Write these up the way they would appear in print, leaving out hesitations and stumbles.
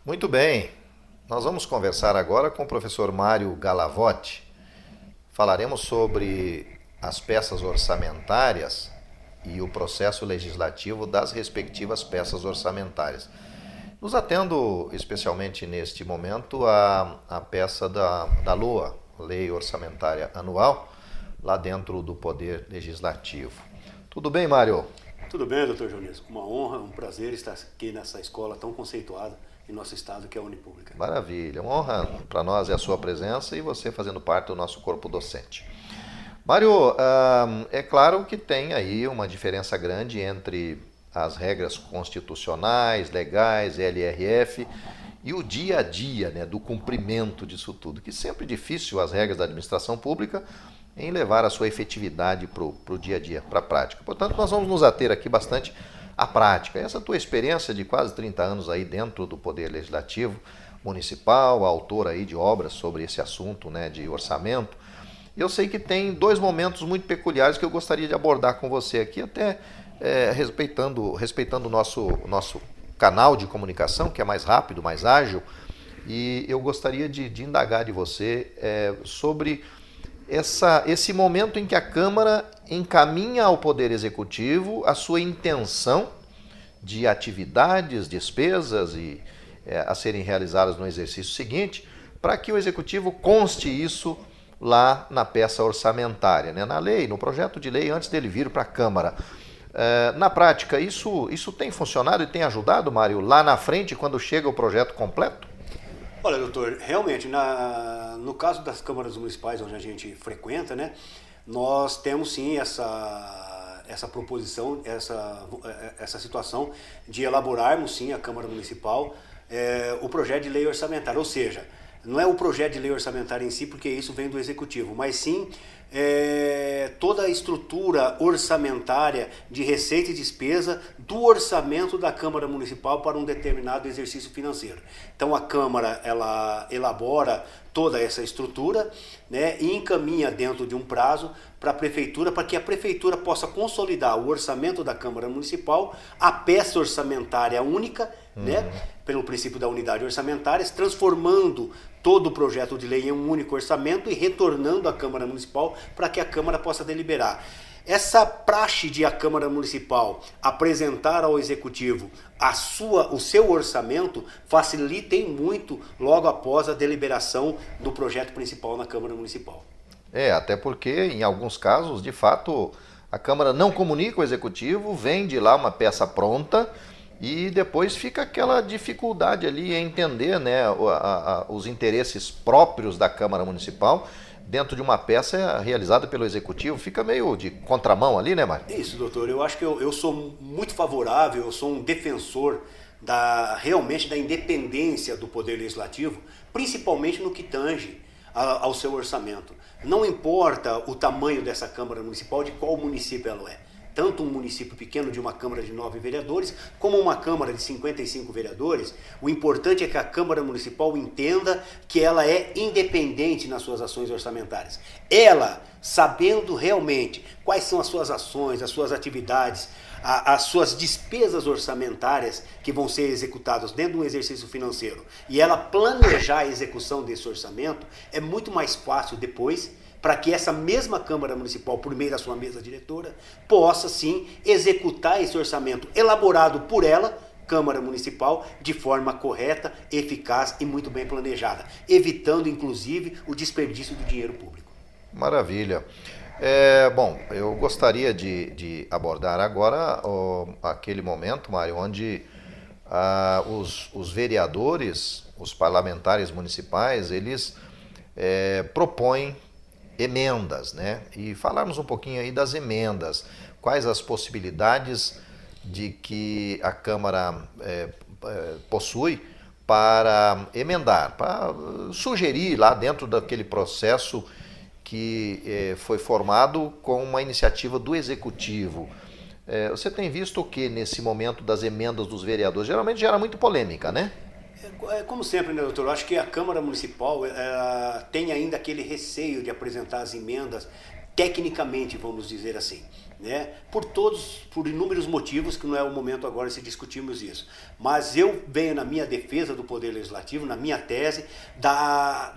Muito bem, nós vamos conversar agora com o professor Mário Galavotti. Falaremos sobre as peças orçamentárias e o processo legislativo das respectivas peças orçamentárias. Nos atendo especialmente neste momento a peça da LOA, Lei Orçamentária Anual, lá dentro do Poder Legislativo. Tudo bem, Mário? Tudo bem, doutor Jones? Uma honra, um prazer estar aqui nessa escola tão conceituada em nosso estado, que é a Unipública. Maravilha, uma honra para nós é a sua presença e você fazendo parte do nosso corpo docente. Mário, é claro que tem aí uma diferença grande entre as regras constitucionais, legais, LRF e o dia a dia, né, do cumprimento disso tudo, que sempre é difícil as regras da administração pública em levar a sua efetividade para o dia a dia, para a prática. Portanto, nós vamos nos ater aqui bastante à prática. Essa tua experiência de quase 30 anos aí dentro do Poder Legislativo Municipal, autor aí de obras sobre esse assunto, né, de orçamento. Eu sei que tem dois momentos muito peculiares que eu gostaria de abordar com você aqui, até respeitando o nosso canal de comunicação, que é mais rápido, mais ágil, e eu gostaria de indagar de você sobre esse momento em que a Câmara encaminha ao Poder Executivo a sua intenção de atividades, despesas a serem realizadas no exercício seguinte, para que o Executivo conste isso lá na peça orçamentária, né? Na lei, no projeto de lei, antes dele vir para a Câmara. Na prática, isso tem funcionado e tem ajudado, Mário, lá na frente, quando chega o projeto completo? Olha, doutor, realmente, no caso das câmaras municipais onde a gente frequenta, né, nós temos sim essa proposição, essa situação de elaborarmos sim a Câmara Municipal o projeto de lei orçamentária, ou seja, não é o projeto de lei orçamentária em si, porque isso vem do Executivo, mas sim toda a estrutura orçamentária de receita e despesa do orçamento da Câmara Municipal para um determinado exercício financeiro. Então a Câmara ela elabora toda essa estrutura, né, e encaminha dentro de um prazo para a Prefeitura, para que a Prefeitura possa consolidar o orçamento da Câmara Municipal, a peça orçamentária única, né, pelo princípio da unidade orçamentária, transformando todo o projeto de lei em um único orçamento e retornando à Câmara Municipal para que a Câmara possa deliberar. Essa praxe de a Câmara Municipal apresentar ao Executivo o seu orçamento facilita em muito logo após a deliberação do projeto principal na Câmara Municipal. Até porque, em alguns casos, de fato, a Câmara não comunica o Executivo, vem de lá uma peça pronta e depois fica aquela dificuldade ali em entender, né, os interesses próprios da Câmara Municipal dentro de uma peça realizada pelo Executivo. Fica meio de contramão ali, né, Mário? Isso, doutor. Eu acho que eu sou muito favorável, eu sou um defensor realmente da independência do Poder Legislativo, principalmente no que tange ao seu orçamento. Não importa o tamanho dessa Câmara Municipal, de qual município ela é. Tanto um município pequeno de uma Câmara de 9 vereadores, como uma Câmara de 55 vereadores, o importante é que a Câmara Municipal entenda que ela é independente nas suas ações orçamentárias. Ela, sabendo realmente quais são as suas ações, as suas atividades, as suas despesas orçamentárias que vão ser executadas dentro de um exercício financeiro, e ela planejar a execução desse orçamento, é muito mais fácil depois para que essa mesma Câmara Municipal, por meio da sua mesa diretora, possa sim executar esse orçamento elaborado por ela, Câmara Municipal, de forma correta, eficaz e muito bem planejada, evitando inclusive o desperdício do dinheiro público. Maravilha. Bom, eu gostaria de abordar agora aquele momento, Mário, onde os vereadores, os parlamentares municipais, eles propõem emendas, né? E falarmos um pouquinho aí das emendas. Quais as possibilidades de que a Câmara possui para emendar, para sugerir lá dentro daquele processo que foi formado com uma iniciativa do Executivo. Você tem visto o que nesse momento das emendas dos vereadores? Geralmente gera muito polêmica, né? Como sempre, né, doutor? Eu acho que a Câmara Municipal tem ainda aquele receio de apresentar as emendas tecnicamente, vamos dizer assim. né? Por inúmeros motivos, que não é o momento agora de discutirmos isso. Mas eu venho na minha defesa do Poder Legislativo, na minha tese,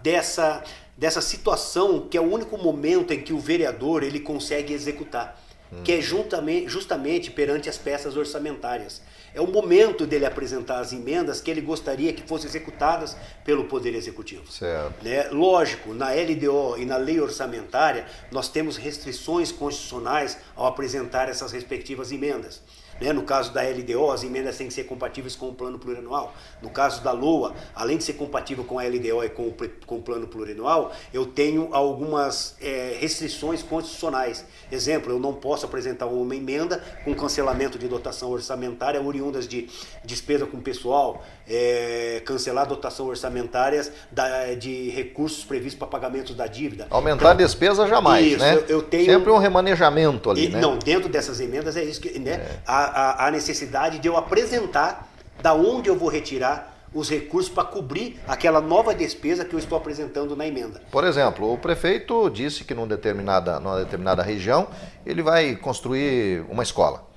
dessa situação que é o único momento em que o vereador ele consegue executar, que é justamente perante as peças orçamentárias. É o momento dele apresentar as emendas que ele gostaria que fossem executadas pelo Poder Executivo. Certo. Né? Lógico, na LDO e na lei orçamentária, nós temos restrições constitucionais ao apresentar essas respectivas emendas. Né? No caso da LDO, as emendas têm que ser compatíveis com o plano plurianual. No caso da LOA, além de ser compatível com a LDO e com o plano plurianual, eu tenho algumas restrições constitucionais. Exemplo, eu não posso apresentar uma emenda com cancelamento de dotação orçamentária oriundas de despesa com pessoal, cancelar dotação orçamentárias de recursos previstos para pagamentos da dívida. Aumentar a despesa jamais, isso, né? Eu tenho... Sempre um remanejamento ali, né? Não, dentro dessas emendas é isso que... Né? A necessidade de eu apresentar da onde eu vou retirar os recursos para cobrir aquela nova despesa que eu estou apresentando na emenda. Por exemplo, o prefeito disse que numa determinada região ele vai construir uma escola.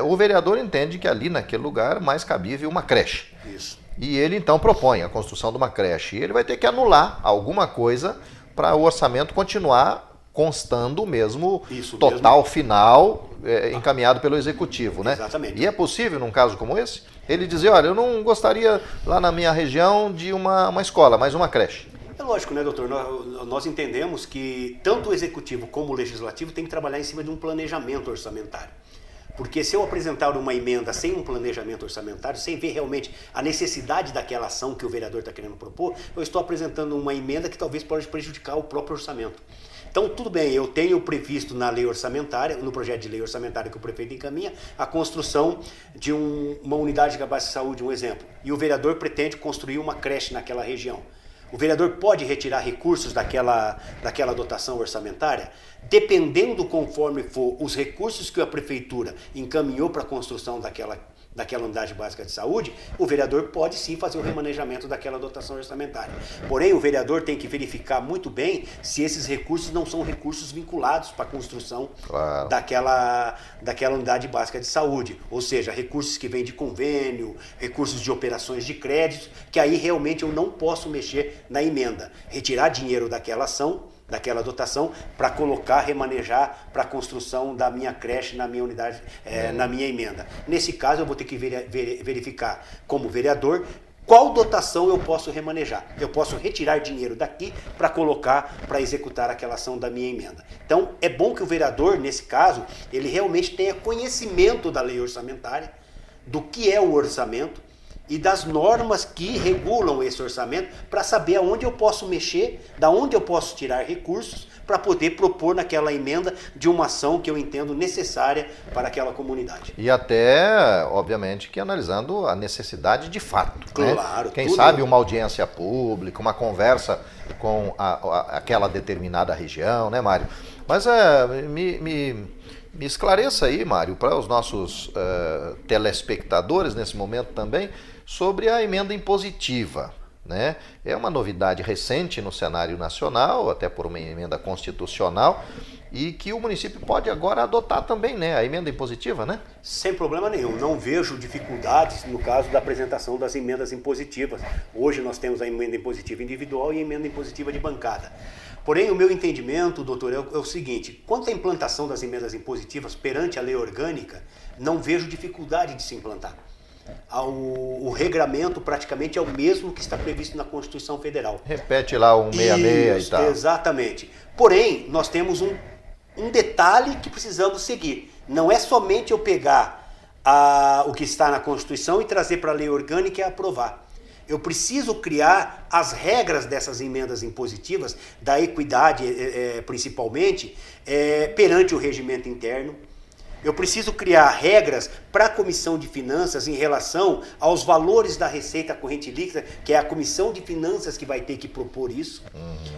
O vereador entende que ali naquele lugar mais cabível uma creche. Isso. E ele então propõe a construção de uma creche. E ele vai ter que anular alguma coisa para o orçamento continuar constando o mesmo total final encaminhado pelo Executivo, né? Exatamente. E é possível, num caso como esse, ele dizer, olha, eu não gostaria lá na minha região de uma escola, mas uma creche. É lógico, né, doutor? Nós entendemos que tanto o Executivo como o Legislativo tem que trabalhar em cima de um planejamento orçamentário. Porque se eu apresentar uma emenda sem um planejamento orçamentário, sem ver realmente a necessidade daquela ação que o vereador está querendo propor, eu estou apresentando uma emenda que talvez pode prejudicar o próprio orçamento. Então, tudo bem, eu tenho previsto na lei orçamentária, no projeto de lei orçamentária que o prefeito encaminha, a construção de uma unidade de cabaz de saúde, um exemplo. E o vereador pretende construir uma creche naquela região. O vereador pode retirar recursos daquela dotação orçamentária? Dependendo conforme for os recursos que a prefeitura encaminhou para a construção daquela unidade básica de saúde, o vereador pode sim fazer o remanejamento daquela dotação orçamentária. Porém, o vereador tem que verificar muito bem se esses recursos não são recursos vinculados para a construção daquela unidade básica de saúde. Ou seja, recursos que vêm de convênio, recursos de operações de crédito, que aí realmente eu não posso mexer na emenda. Retirar dinheiro daquela ação, daquela dotação, para colocar, remanejar para a construção da minha creche na minha unidade, na minha emenda. Nesse caso, eu vou ter que verificar, como vereador, qual dotação eu posso remanejar. Eu posso retirar dinheiro daqui para colocar, para executar aquela ação da minha emenda. Então, é bom que o vereador, nesse caso, ele realmente tenha conhecimento da lei orçamentária, do que é o orçamento, e das normas que regulam esse orçamento para saber aonde eu posso mexer, da onde eu posso tirar recursos para poder propor naquela emenda de uma ação que eu entendo necessária para aquela comunidade. E até, obviamente, que analisando a necessidade de fato. Claro. Né? Quem sabe uma audiência pública, uma conversa com aquela determinada região, né, Mário? Mas me esclareça aí, Mário, para os nossos telespectadores nesse momento também, sobre a emenda impositiva. Né? É uma novidade recente no cenário nacional, até por uma emenda constitucional, e que o município pode agora adotar também, né? A emenda impositiva, né? Sem problema nenhum. Não vejo dificuldades no caso da apresentação das emendas impositivas. Hoje nós temos a emenda impositiva individual e a emenda impositiva de bancada. Porém, o meu entendimento, doutor, é o seguinte: quanto à implantação das emendas impositivas perante a lei orgânica, não vejo dificuldade de se implantar. O regramento praticamente é o mesmo que está previsto na Constituição Federal. Repete lá o 166 e tal. Exatamente. Porém, nós temos um detalhe que precisamos seguir. Não é somente eu pegar o que está na Constituição e trazer para a lei orgânica e aprovar. Eu preciso criar as regras dessas emendas impositivas, da equidade principalmente, perante o regimento interno. Eu preciso criar regras para a Comissão de Finanças em relação aos valores da receita corrente líquida, que é a Comissão de Finanças que vai ter que propor isso.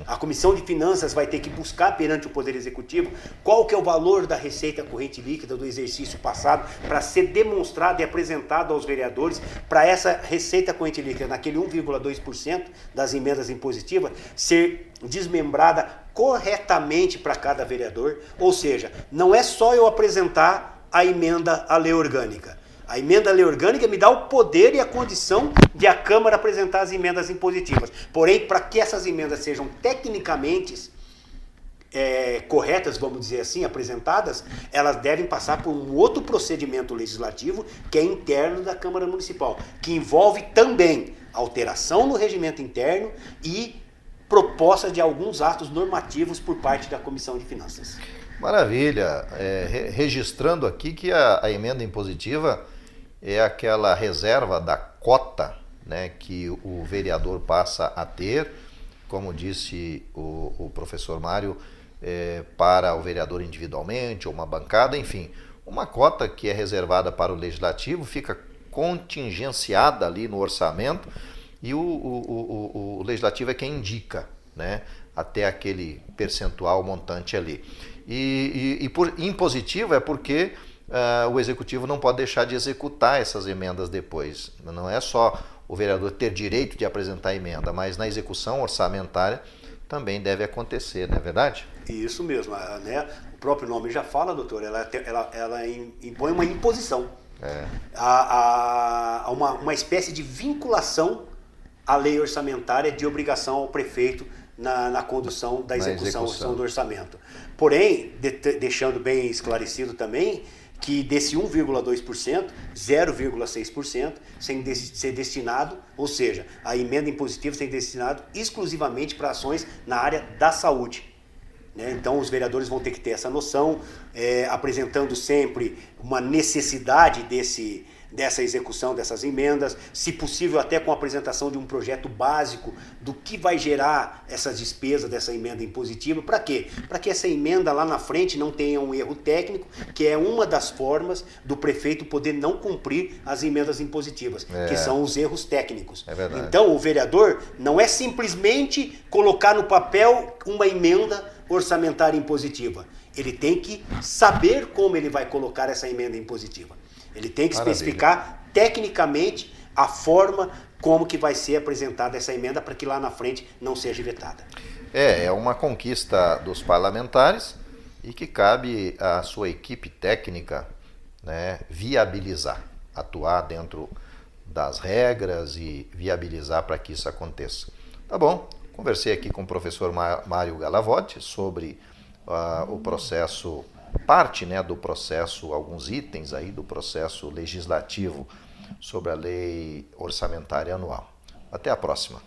A Comissão de Finanças vai ter que buscar perante o Poder Executivo qual que é o valor da receita corrente líquida do exercício passado para ser demonstrado e apresentado aos vereadores para essa receita corrente líquida, naquele 1,2% das emendas impositivas, ser desmembrada corretamente para cada vereador, ou seja, não é só eu apresentar a emenda à lei orgânica. A emenda à lei orgânica me dá o poder e a condição de a Câmara apresentar as emendas impositivas. Porém, para que essas emendas sejam tecnicamente corretas, vamos dizer assim, apresentadas, elas devem passar por um outro procedimento legislativo que é interno da Câmara Municipal, que envolve também alteração no regimento interno e proposta de alguns atos normativos por parte da Comissão de Finanças. Maravilha. Registrando aqui que a emenda impositiva é aquela reserva da cota, né, que o vereador passa a ter, como disse o professor Mário, para o vereador individualmente ou uma bancada, enfim, uma cota que é reservada para o legislativo, fica contingenciada ali no orçamento e o legislativo é quem indica, né, até aquele percentual montante ali. E por impositivo é porque o executivo não pode deixar de executar essas emendas depois. Não é só o vereador ter direito de apresentar emenda, mas na execução orçamentária também deve acontecer, não é verdade? Isso mesmo, né? O próprio nome já fala, doutor, ela impõe uma imposição. Uma espécie de vinculação à lei orçamentária de obrigação ao prefeito na condução da execução do orçamento. Porém, deixando bem esclarecido também, que desse 1,2%, 0,6% sem ser destinado, ou seja, a emenda impositiva tem destinado exclusivamente para ações na área da saúde. Então os vereadores vão ter que ter essa noção, apresentando sempre uma necessidade dessa execução dessas emendas, se possível até com a apresentação de um projeto básico do que vai gerar essas despesas dessa emenda impositiva. Para quê? Para que essa emenda lá na frente não tenha um erro técnico, que é uma das formas do prefeito poder não cumprir as emendas impositivas, que são os erros técnicos. É verdade. Então o vereador não é simplesmente colocar no papel uma emenda orçamentária impositiva. Ele tem que saber como ele vai colocar essa emenda impositiva. Ele tem que especificar tecnicamente a forma como que vai ser apresentada essa emenda para que lá na frente não seja vetada. É uma conquista dos parlamentares e que cabe à sua equipe técnica, né, viabilizar, atuar dentro das regras e viabilizar para que isso aconteça. Tá bom, conversei aqui com o professor Mário Galavotti sobre o processo, parte, né, do processo, alguns itens aí do processo legislativo sobre a lei orçamentária anual. Até a próxima.